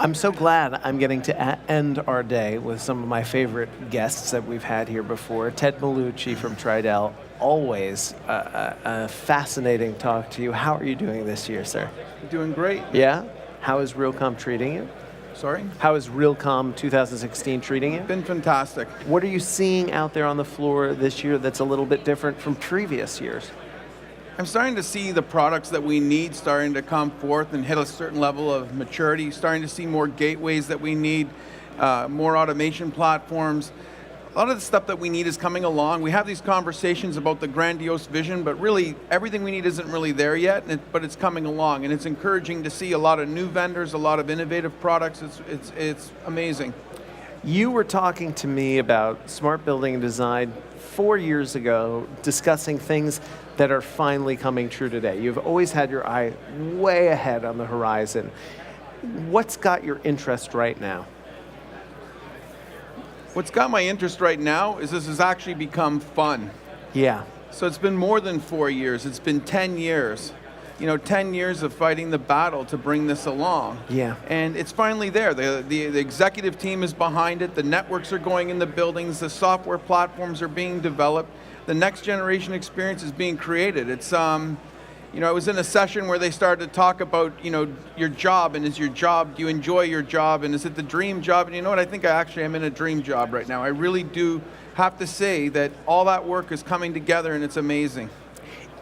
I'm so glad I'm getting to end our day with some of my favorite guests that we've had here before. Ted Maulucci from Tridel, always a fascinating talk to you. How are you doing this year, sir? Doing great. Yeah? How is Realcomm treating you? Sorry? How is Realcomm 2016 treating you? Been fantastic. What are you seeing out there on the floor this year that's a little bit different from previous years? I'm starting to see the products that we need starting to come forth and hit a certain level of maturity, starting to see more gateways that we need, more automation platforms. A lot of the stuff that we need is coming along. We have these conversations about the grandiose vision, but really everything we need isn't really there yet, but it's coming along. And it's encouraging to see a lot of new vendors, a lot of innovative products. It's amazing. You were talking to me about smart building and design 4 years ago, discussing things that are finally coming true today. You've always had your eye way ahead on the horizon. What's got your interest right now? What's got my interest right now is this has actually become fun. Yeah. So it's been more than 4 years, it's been 10 years. 10 years of fighting the battle to bring this along. Yeah. And it's finally there. The executive team is behind it, the networks are going in the buildings, the software platforms are being developed, the next generation experience is being created. It's, I was in a session where they started to talk about, your job, and is your job, do you enjoy your job, and is it the dream job? And you know what, I think I actually am in a dream job right now. I really do have to say that all that work is coming together and it's amazing.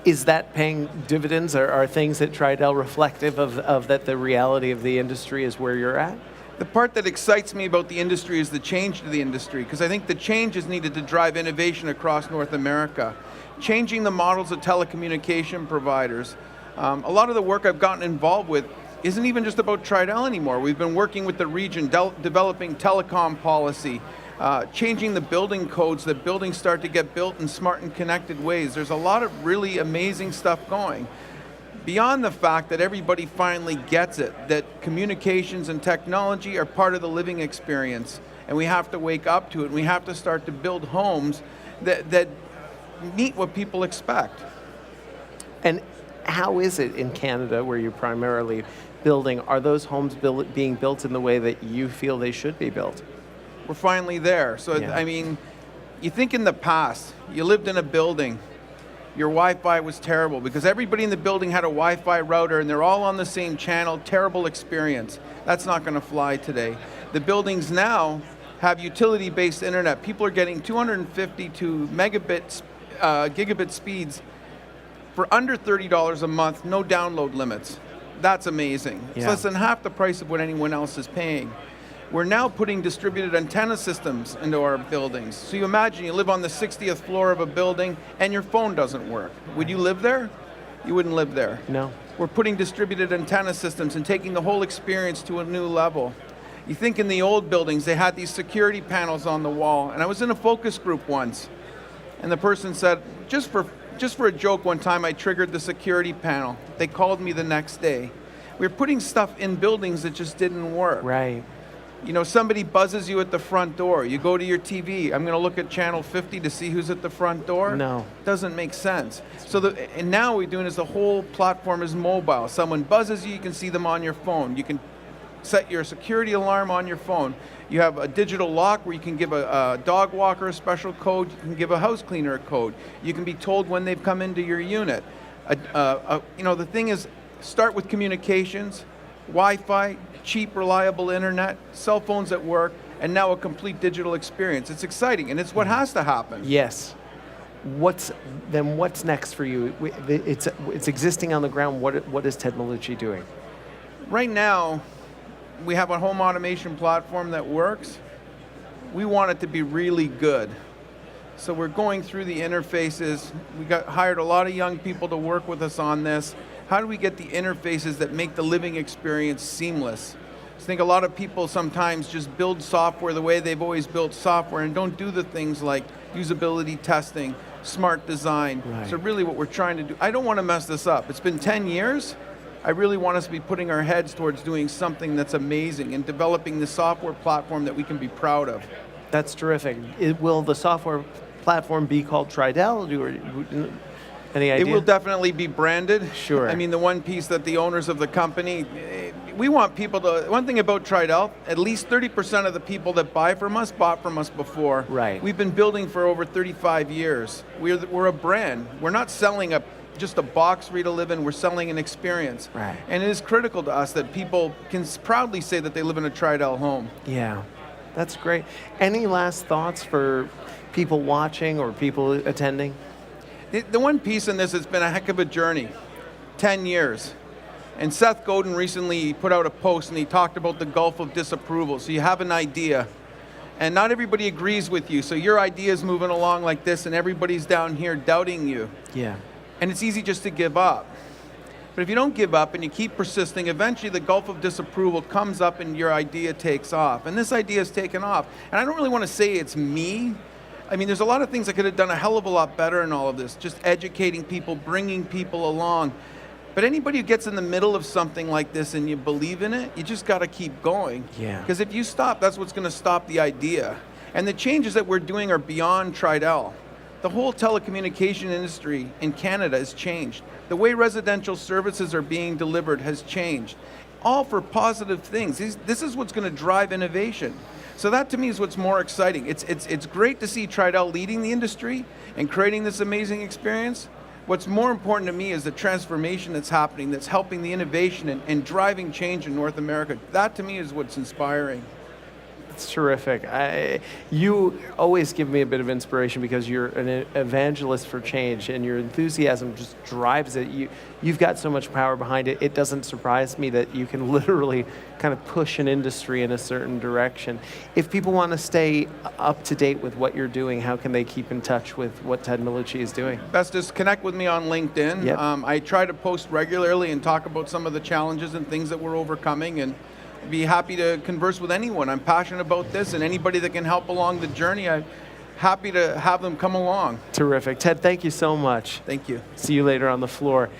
Is that paying dividends? Are things at Tridel reflective of that the reality of the industry is where you're at? The part that excites me about the industry is the change to the industry, because I think the change is needed to drive innovation across North America. Changing the models of telecommunication providers. A lot of the work I've gotten involved with isn't even just about Tridel anymore. We've been working with the region, developing telecom policy, changing the building codes that buildings start to get built in smart and connected ways. There's a lot of really amazing stuff going. Beyond the fact that everybody finally gets it, that communications and technology are part of the living experience, and we have to wake up to it, and we have to start to build homes that meet what people expect. And how is it in Canada, where you're primarily building? Are those homes being built in the way that you feel they should be built? We're finally there. So, yeah. I mean, you think in the past, you lived in a building, your Wi-Fi was terrible because everybody in the building had a Wi-Fi router and they're all on the same channel, terrible experience. That's not going to fly today. The buildings now have utility-based internet. People are getting 250 to gigabit speeds for under $30 a month, no download limits. That's amazing. Yeah. It's less than half the price of what anyone else is paying. We're now putting distributed antenna systems into our buildings. So you imagine you live on the 60th floor of a building and your phone doesn't work. Would you live there? You wouldn't live there. No. We're putting distributed antenna systems and taking the whole experience to a new level. You think in the old buildings, they had these security panels on the wall. And I was in a focus group once, and the person said, just for a joke one time, I triggered the security panel. They called me the next day. We were putting stuff in buildings that just didn't work. Right. Somebody buzzes you at the front door. You go to your TV. I'm going to look at channel 50 to see who's at the front door. No. Doesn't make sense. And now what we're doing is the whole platform is mobile. Someone buzzes you, you can see them on your phone. You can set your security alarm on your phone. You have a digital lock where you can give a dog walker a special code. You can give a house cleaner a code. You can be told when they've come into your unit. The thing is, start with communications, Wi-Fi, cheap, reliable internet, cell phones that work, and now a complete digital experience. It's exciting, and it's what has to happen. Yes. What's next for you? It's existing on the ground. What is Ted Maulucci doing? Right now, we have a home automation platform that works. We want it to be really good. So we're going through the interfaces. We hired a lot of young people to work with us on this. How do we get the interfaces that make the living experience seamless? I think a lot of people sometimes just build software the way they've always built software and don't do the things like usability testing, smart design. Right. So really what we're trying to do, I don't want to mess this up. It's been 10 years. I really want us to be putting our heads towards doing something that's amazing and developing the software platform that we can be proud of. That's terrific. Will the software platform be called Tridel? Any idea? It will definitely be branded. Sure. I mean, the one piece that the owners of the company, we want people to, one thing about Tridel, at least 30% of the people that buy from us bought from us before. Right. We've been building for over 35 years. We're a brand. We're not selling just a box for you to live in, we're selling an experience. Right. And it is critical to us that people can proudly say that they live in a Tridel home. Yeah, that's great. Any last thoughts for people watching or people attending? The one piece in this, it's been a heck of a journey, 10 years. And Seth Godin recently put out a post and he talked about the gulf of disapproval. So you have an idea and not everybody agrees with you. So your idea is moving along like this and everybody's down here doubting you. Yeah. And it's easy just to give up. But if you don't give up and you keep persisting, eventually the gulf of disapproval comes up and your idea takes off. And this idea has taken off. And I don't really want to say it's me. I mean, there's a lot of things I could have done a hell of a lot better in all of this, just educating people, bringing people along. But anybody who gets in the middle of something like this and you believe in it, you just got to keep going. Yeah. Because if you stop, that's what's going to stop the idea. And the changes that we're doing are beyond Tridel. The whole telecommunication industry in Canada has changed. The way residential services are being delivered has changed. All for positive things. This is what's going to drive innovation. So that to me is what's more exciting. It's great to see Tridel leading the industry and creating this amazing experience. What's more important to me is the transformation that's happening, that's helping the innovation and driving change in North America. That to me is what's inspiring. It's terrific. You always give me a bit of inspiration because you're an evangelist for change and your enthusiasm just drives it. You've got so much power behind it. It doesn't surprise me that you can literally kind of push an industry in a certain direction. If people want to stay up to date with what you're doing, how can they keep in touch with what Ted Maulucci is doing? Best is connect with me on LinkedIn. Yep. I try to post regularly and talk about some of the challenges and things that we're overcoming, and be happy to converse with anyone. I'm passionate about this, and anybody that can help along the journey, I'm happy to have them come along. Terrific. Ted, thank you so much. Thank you. See you later on the floor.